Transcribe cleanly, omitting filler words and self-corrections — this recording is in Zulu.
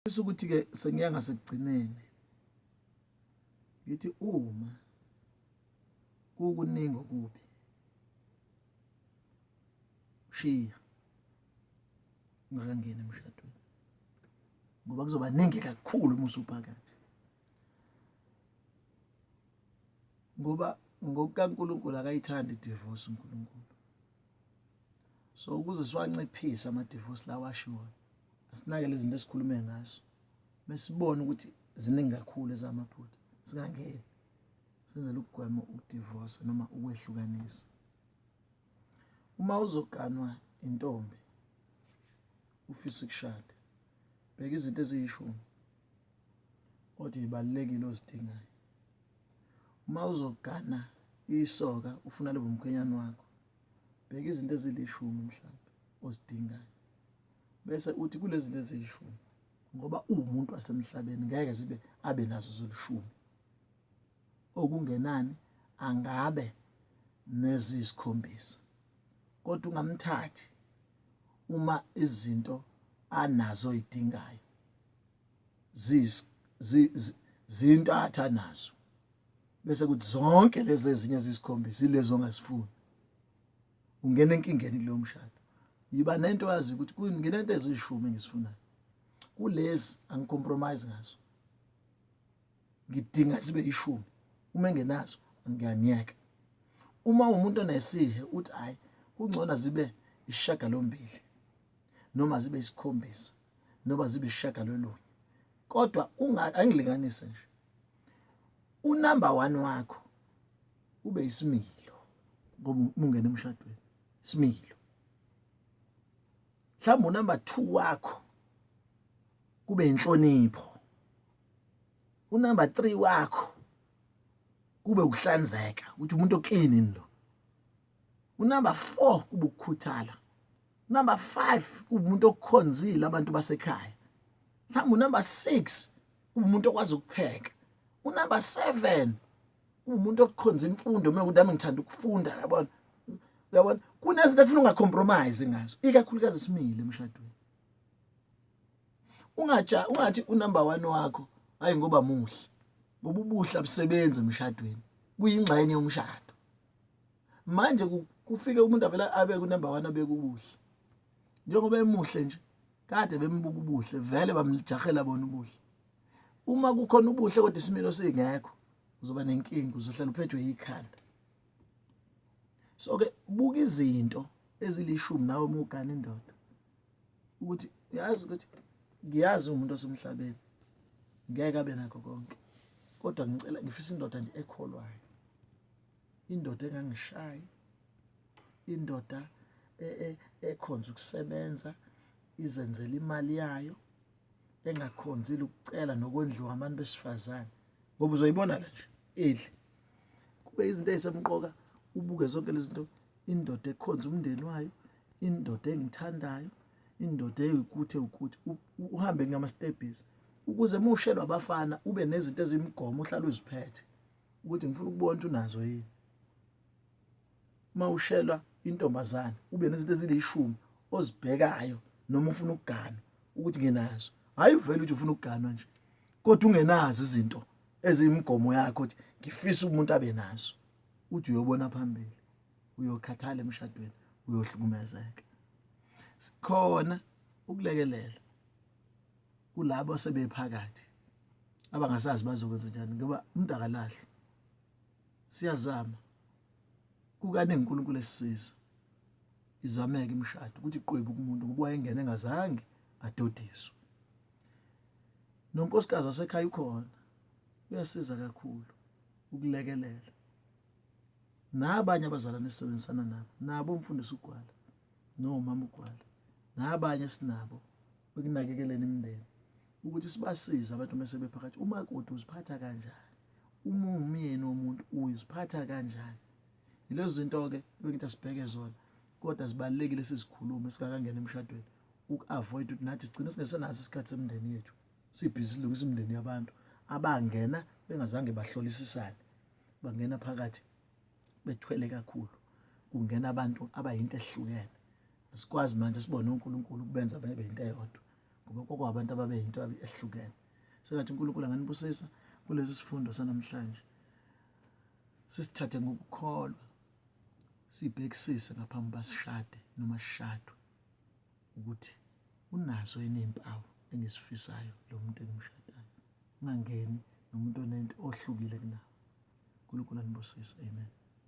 Bese ukuthi ke sengiya ngasekugcineni ngithi uma kukuningi okubi shiya ungakangeni emshadweni ngoba kuzoba ningi kakhulu uma usuphakathi ngoba ngokukaNkulunkulu akayithandi divorce uNkulunkulu. So ukuze siwanciphise ama-divorce lawa ashiwo asinake lezi zinto esikhulume ngazo mesibona ukuthi ziningi kakhulu ezamaphutha singangeni senzele ukugwema ukudivorce noma ukwehlukanisa. Uma uzoganwa intombi ufisa ukushada bheka izinto eziyishumi othi ibalekile ozidingayo. Uma uzogana isoka ufuna lebo mkhwenyana wakho bheka izinto ezilishumi mhlawumbe ozidingayo bese uthi kulezi zinto eziyishumi ngoba umuntu wasemhlabeni ngeke zibe abe nazo zolishumi okungenani angabe nezisikhombisa kodwa ungamthathi uma izinto anazo idingayo zinto athanazo bese kuthi zonke lezi ezinye ezisikhombisa ilezo ongazifuni ungena enkingeni kuleyo mshado. Yiba nento yazi ukuthi kunginento ezishumi engisifunayo kulezi angicompromise ngazo ngidinga zibe ishumi uma engenazo ngiyanyeka. Uma umuntu onesihe uthi hayi kungcono zibe isishagalombili noma zibe isikhombisa noma zibe isishagalolunye kodwa angilinganise nje unumber 1 wakho ube isimilo ngoba ungena emshadweni isimilo. Mhlawumbe unumber 2 wakho kube inhlonipho, unumber 3 wakho kube ukuhlanzeka uthi umuntu oclean lo, unumber 4 kube ukukhuthala, number 5 kube umuntu okukhonzile abantu basekhaya, mhlawumbe unumber 6 kube umuntu okwazi ukupheka, unumber 7 kube umuntu okukhonza imfundo uma ukuthi ngithanda ukufunda uyabona kunezinto ekufuneka ungacompromise ngazo ikakhulukazi isimile emshadweni. Ungathi unumber 1 wakho hayi ngoba muhle ngoba ubuhle abusebenzi emshadweni kuyingxenye yomshado. Manje kufike umuntu avela abe ku number 1 abe kubuhle njengoba emuhle nje kade bembuka ubuhle vele bamjahela bona ubuhle. Uma kukhona ubuhle kodwa isimilo singekho uzoba nenkingi uzohlala uphethwe yikhanda. So ke buka izinto ezilishumi nawe umugana indoda ukuthi yazi ukuthi ngiyazi umuntu osemhlabeni ngeke abe nakho konke kodwa ngicela ngifisa indoda nje ekholwayo, indoda engangishayi, indoda ekhonza ukusebenza izenzela imali yayo engakhonzile ukucela nokondliwa abantu besifazane ngoba uzoyibona la nje edli kube izinto ezisemqoka. Ubuke zonke lezi zinto, indoda ekhonza umndeni wayo, indoda engithandayo, indoda eyikuthi uhambe ngama steps ukuze mushelwa abafana ube nezinto ezimgomo uhlala uziphethe ukuthi ngifuna ukubona ukuthi unazo yini. Mawushelwa intombazana ube nezinto ezilishumi ozibhekayo noma ufuna ukugana ukuthi nginazo, hayi uvela uthi ufuna ukugana nje kodwa ungenazo izinto ezimgomo yakho ukuthi ngifisa umuntu abe nazo uthi uyobona phambili uyokhathala emshadweni uyohlukumezeka. Sikhona ukulekelela kulabo sebephakathi abangasazi bazokwenza njani ngoba umuntu akalahlwa. Siyazama kukane uNkulunkulu esisiza izameke imshado ukuthi iqhwebu kumuntu ngoba wayengena engazange adodiswe. Nonkosikazi wasekhaya ukhona uyasiza kakhulu ukulekelela nabanye abazalwane esebenzisana nabo umfundisi uGwala nomama uGwala nabanye sinabo ukunakekelana imindeni ukuthi sibasize abantu mesebephakathi. Uma kude uziphatha kanjani, uma ungumyeni womuntu uziphatha kanjani, yilezo zinto ke bengithi asibheke zona kodwa zibalekile sizikhuluma sikakangena emshadweni ukuavoid ukuthi nathi sigcine singesenazo isikhathi semindeni yethu sibhizi silungisa imindeni yabantu abangena bengazange bahlolisisane bangena phakathi bethwele kakhulu kungena abantu abayinto ehlukene. Asikwazi manje sibone uNkulunkulu kubenza babe into eyodwa ngoba kwakuwabantu ababeyinto ehlukene. Sengathi uNkulunkulu anganibusisa kulesi sifundo sanamhlanje, sisithathe ngokukholwa, sibhekisise ngaphambi basishade noma sishadwe ukuthi unazo yini izimpawu engisifisayo lo muntu engimshadayo, ungangeni nomuntu onento ohlukile kunawe. uNkulunkulu anibusise. Amen.